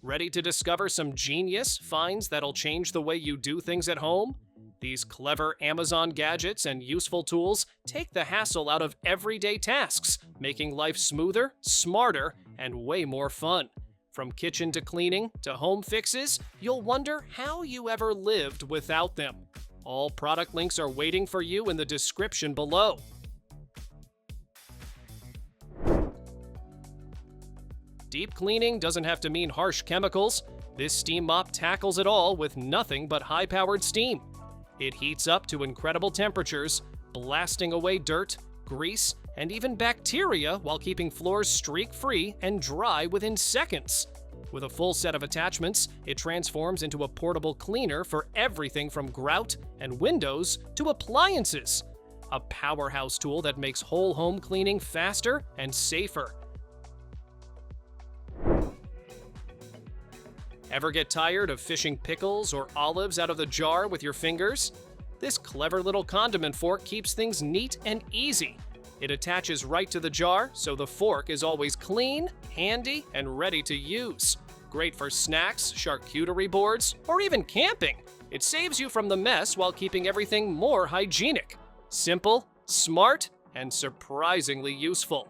Ready to discover some genius finds that'll change the way you do things at home? These clever Amazon gadgets and useful tools take the hassle out of everyday tasks, making life smoother, smarter, and way more fun. From kitchen to cleaning to home fixes, you'll wonder how you ever lived without them. All product links are waiting for you in the description below. Deep cleaning doesn't have to mean harsh chemicals. This steam mop tackles it all with nothing but high-powered steam. It heats up to incredible temperatures, blasting away dirt, grease, and even bacteria while keeping floors streak-free and dry within seconds. With a full set of attachments, it transforms into a portable cleaner for everything from grout and windows to appliances. A powerhouse tool that makes whole home cleaning faster and safer. Ever get tired of fishing pickles or olives out of the jar with your fingers? This clever little condiment fork keeps things neat and easy. It attaches right to the jar, so the fork is always clean, handy, and ready to use. Great for snacks, charcuterie boards, or even camping. It saves you from the mess while keeping everything more hygienic. Simple, smart, and surprisingly useful.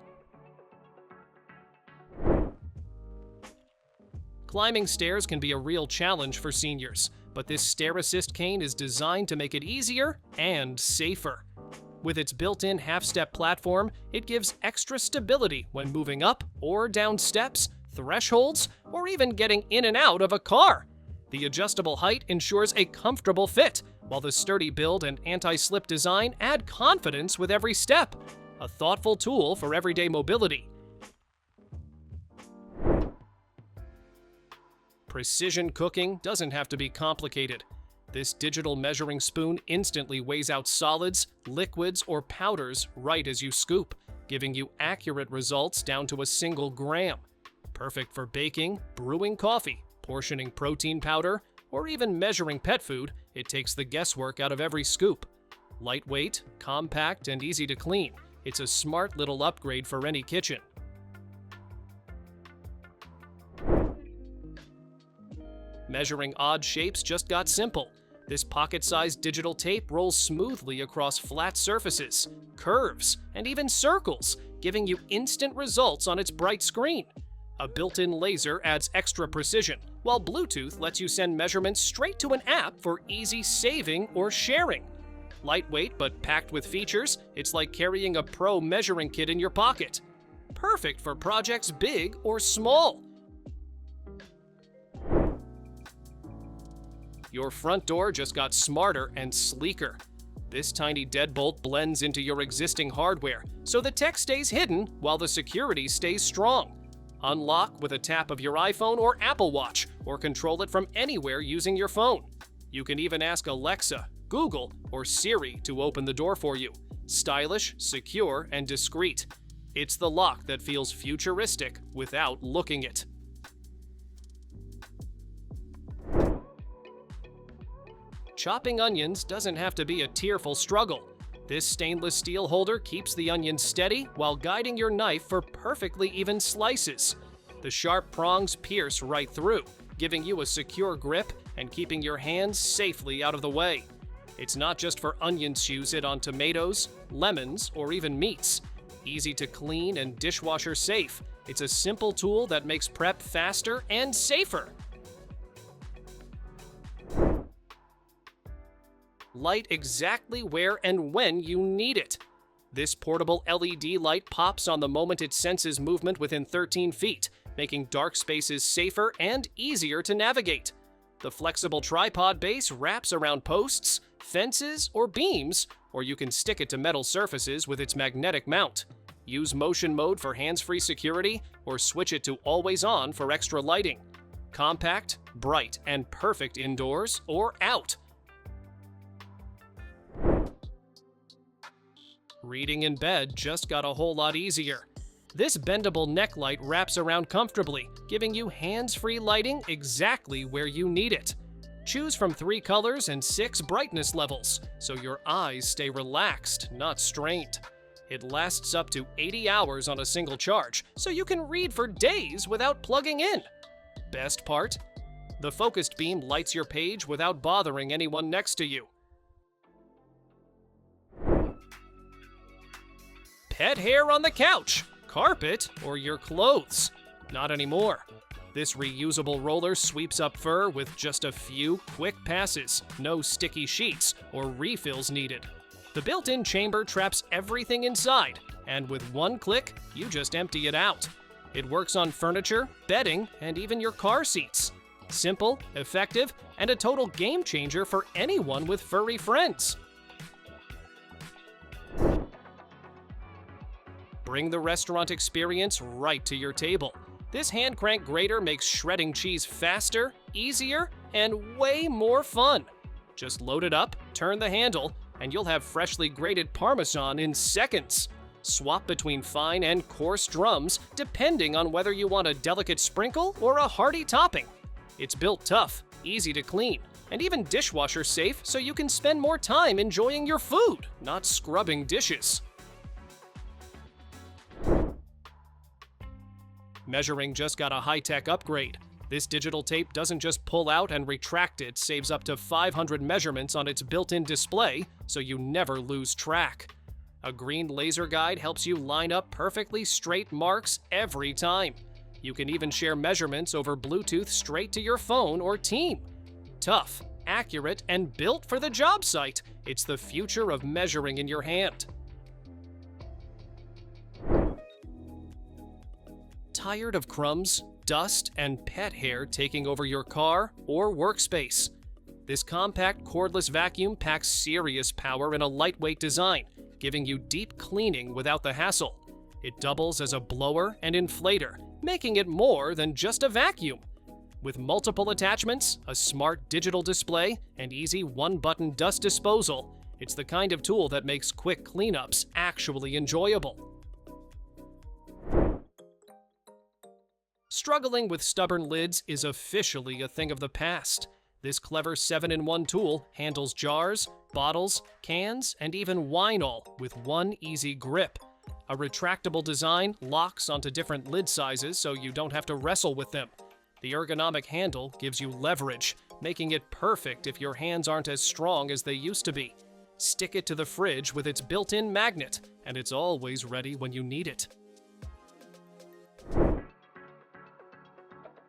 Climbing stairs can be a real challenge for seniors, but this stair assist cane is designed to make it easier and safer. With its built-in half-step platform, it gives extra stability when moving up or down steps, thresholds, or even getting in and out of a car. The adjustable height ensures a comfortable fit, while the sturdy build and anti-slip design add confidence with every step. A thoughtful tool for everyday mobility. Precision cooking doesn't have to be complicated. This digital measuring spoon instantly weighs out solids, liquids, or powders right as you scoop, giving you accurate results down to a single gram. Perfect for baking, brewing coffee, portioning protein powder, or even measuring pet food, it takes the guesswork out of every scoop. Lightweight, compact, and easy to clean, it's a smart little upgrade for any kitchen. Measuring odd shapes just got simple. This pocket-sized digital tape rolls smoothly across flat surfaces, curves, and even circles, giving you instant results on its bright screen. A built-in laser adds extra precision, while Bluetooth lets you send measurements straight to an app for easy saving or sharing. Lightweight but packed with features, it's like carrying a pro measuring kit in your pocket. Perfect for projects big or small. Your front door just got smarter and sleeker. This tiny deadbolt blends into your existing hardware, so the tech stays hidden while the security stays strong. Unlock with a tap of your iPhone or Apple Watch, or control it from anywhere using your phone. You can even ask Alexa, Google, or Siri to open the door for you. Stylish, secure, and discreet. It's the lock that feels futuristic without looking it. Chopping onions doesn't have to be a tearful struggle. This stainless steel holder keeps the onions steady while guiding your knife for perfectly even slices. The sharp prongs pierce right through, giving you a secure grip and keeping your hands safely out of the way. It's not just for onions. Use it on tomatoes, lemons, or even meats. Easy to clean and dishwasher safe. It's a simple tool that makes prep faster and safer. Light exactly where and when you need it. This portable LED light pops on the moment it senses movement within 13 feet, making dark spaces safer and easier to navigate. The flexible tripod base wraps around posts, fences, or beams, or you can stick it to metal surfaces with its magnetic mount. Use motion mode for hands-free security, or switch it to always on for extra lighting. Compact, bright, and perfect indoors or out. Reading in bed just got a whole lot easier. This bendable neck light wraps around comfortably, giving you hands-free lighting exactly where you need it. Choose from 3 colors and 6 brightness levels, so your eyes stay relaxed, not strained. It lasts up to 80 hours on a single charge, so you can read for days without plugging in. Best part? The focused beam lights your page without bothering anyone next to you. Pet hair on the couch, carpet, or your clothes? Not anymore. This reusable roller sweeps up fur with just a few quick passes, no sticky sheets or refills needed. The built-in chamber traps everything inside, and with one click, you just empty it out. It works on furniture, bedding, and even your car seats. Simple, effective, and a total game changer for anyone with furry friends. Bring the restaurant experience right to your table. This hand crank grater makes shredding cheese faster, easier, and way more fun. Just load it up, turn the handle, and you'll have freshly grated Parmesan in seconds. Swap between fine and coarse drums depending on whether you want a delicate sprinkle or a hearty topping. It's built tough, easy to clean, and even dishwasher safe so you can spend more time enjoying your food, not scrubbing dishes. Measuring just got a high-tech upgrade. This digital tape doesn't just pull out and retract, it saves up to 500 measurements on its built-in display, so you never lose track. A green laser guide helps you line up perfectly straight marks every time. You can even share measurements over Bluetooth straight to your phone or team. Tough, accurate, and built for the job site, it's the future of measuring in your hand. Tired of crumbs, dust, and pet hair taking over your car or workspace? This compact cordless vacuum packs serious power in a lightweight design, giving you deep cleaning without the hassle. It doubles as a blower and inflator, making it more than just a vacuum. With multiple attachments, a smart digital display, and easy one-button dust disposal, it's the kind of tool that makes quick cleanups actually enjoyable. Struggling with stubborn lids is officially a thing of the past. This clever 7-in-1 tool handles jars, bottles, cans, and even wine all with one easy grip. A retractable design locks onto different lid sizes so you don't have to wrestle with them. The ergonomic handle gives you leverage, making it perfect if your hands aren't as strong as they used to be. Stick it to the fridge with its built-in magnet, and it's always ready when you need it.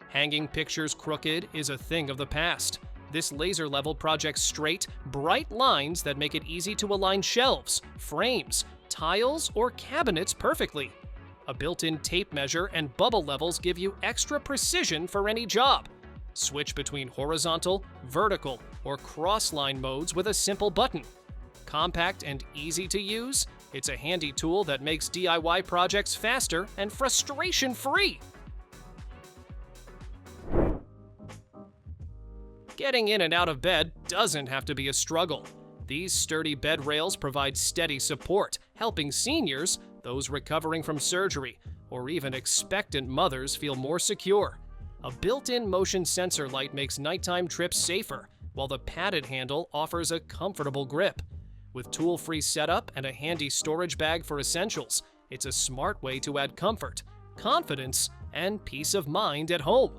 Hanging pictures crooked is a thing of the past. This laser level projects straight, bright lines that make it easy to align shelves, frames, tiles, or cabinets perfectly. A built-in tape measure and bubble levels give you extra precision for any job. Switch between horizontal, vertical, or cross-line modes with a simple button. Compact and easy to use, it's a handy tool that makes DIY projects faster and frustration-free. Getting in and out of bed doesn't have to be a struggle. These sturdy bed rails provide steady support, helping seniors, those recovering from surgery, or even expectant mothers feel more secure. A built-in motion sensor light makes nighttime trips safer, while the padded handle offers a comfortable grip. With tool-free setup and a handy storage bag for essentials, it's a smart way to add comfort, confidence, and peace of mind at home.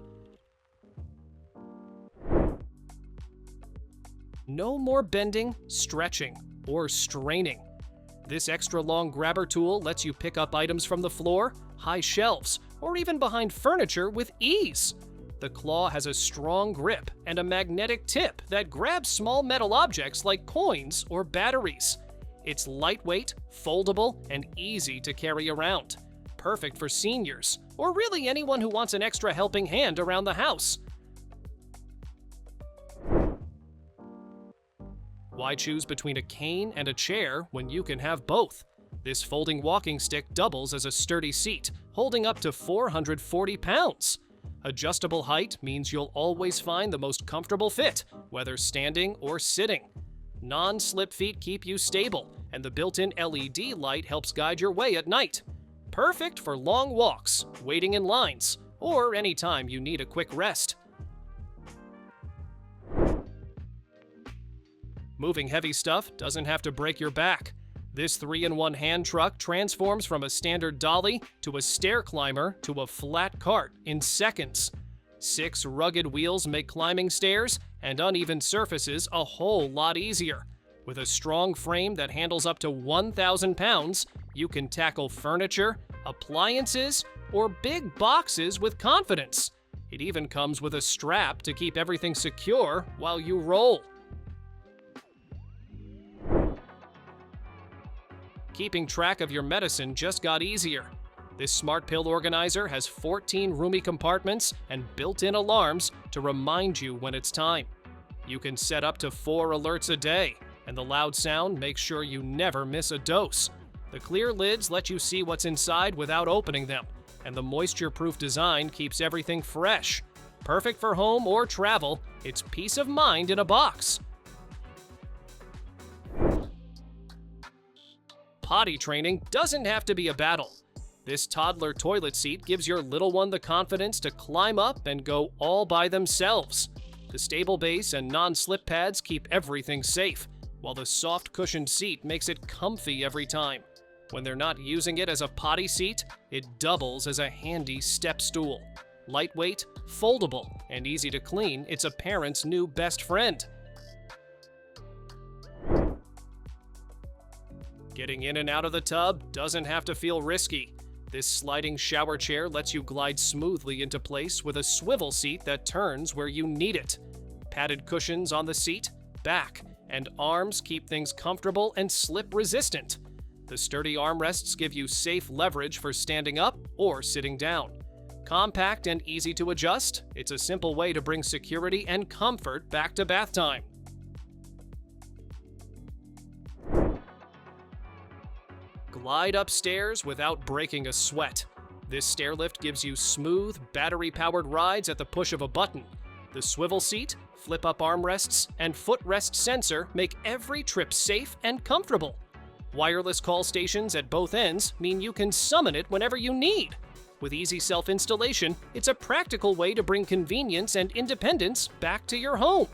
No more bending, stretching, or straining. This extra-long grabber tool lets you pick up items from the floor, high shelves, or even behind furniture with ease. The claw has a strong grip and a magnetic tip that grabs small metal objects like coins or batteries. It's lightweight, foldable, and easy to carry around. Perfect for seniors, or really anyone who wants an extra helping hand around the house. Why choose between a cane and a chair when you can have both? This folding walking stick doubles as a sturdy seat, holding up to 440 pounds. Adjustable height means you'll always find the most comfortable fit, whether standing or sitting. Non-slip feet keep you stable, and the built-in LED light helps guide your way at night. Perfect for long walks, waiting in lines, or anytime you need a quick rest. Moving heavy stuff doesn't have to break your back. This 3-in-1 hand truck transforms from a standard dolly to a stair climber to a flat cart in seconds. 6 rugged wheels make climbing stairs and uneven surfaces a whole lot easier. With a strong frame that handles up to 1,000 pounds, you can tackle furniture, appliances, or big boxes with confidence. It even comes with a strap to keep everything secure while you roll. Keeping track of your medicine just got easier. This smart pill organizer has 14 roomy compartments and built-in alarms to remind you when it's time. You can set up to 4 alerts a day, and the loud sound makes sure you never miss a dose. The clear lids let you see what's inside without opening them, and the moisture-proof design keeps everything fresh. Perfect for home or travel, it's peace of mind in a box. Potty training doesn't have to be a battle. This toddler toilet seat gives your little one the confidence to climb up and go all by themselves. The stable base and non-slip pads keep everything safe, while the soft cushioned seat makes it comfy every time. When they're not using it as a potty seat, it doubles as a handy step stool. Lightweight, foldable, and easy to clean, it's a parent's new best friend. Getting in and out of the tub doesn't have to feel risky. This sliding shower chair lets you glide smoothly into place with a swivel seat that turns where you need it. Padded cushions on the seat, back, and arms keep things comfortable and slip-resistant. The sturdy armrests give you safe leverage for standing up or sitting down. Compact and easy to adjust, it's a simple way to bring security and comfort back to bath time. Glide upstairs without breaking a sweat. This stair lift gives you smooth, battery-powered rides at the push of a button. The swivel seat, flip-up armrests, and footrest sensor make every trip safe and comfortable. Wireless call stations at both ends mean you can summon it whenever you need. With easy self-installation, it's a practical way to bring convenience and independence back to your home.